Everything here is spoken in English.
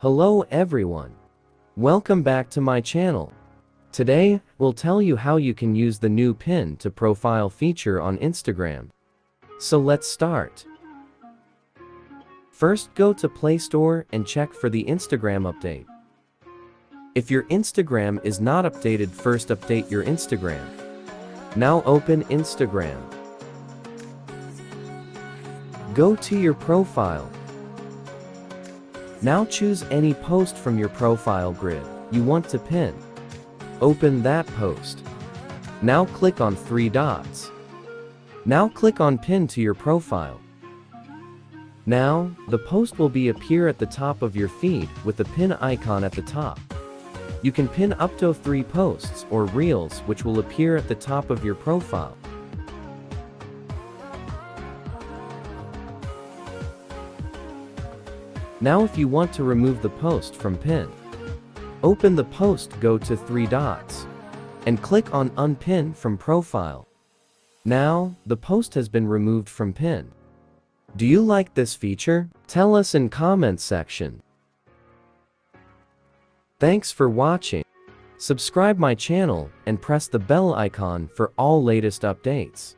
Hello everyone. Welcome back to my channel. Today, we'll tell you how you can use the new pin to profile feature on Instagram. So let's start. First, go to Play Store and check for the Instagram update. If your Instagram is not updated, first update your Instagram. Now open Instagram. Go to your profile. Now choose any post from your profile grid you want to pin. Open that post. Now click on three dots. Now click on Pin to your profile. Now, the post will appear at the top of your feed with the pin icon at the top. You can pin up to 3 posts or reels which will appear at the top of your profile. Now if you want to remove the post from pin, open the post, go to 3 dots, and click on Unpin from Profile. Now, the post has been removed from pin. Do you like this feature? Tell us in comment section. Thanks for watching. Subscribe my channel and press the bell icon for all latest updates.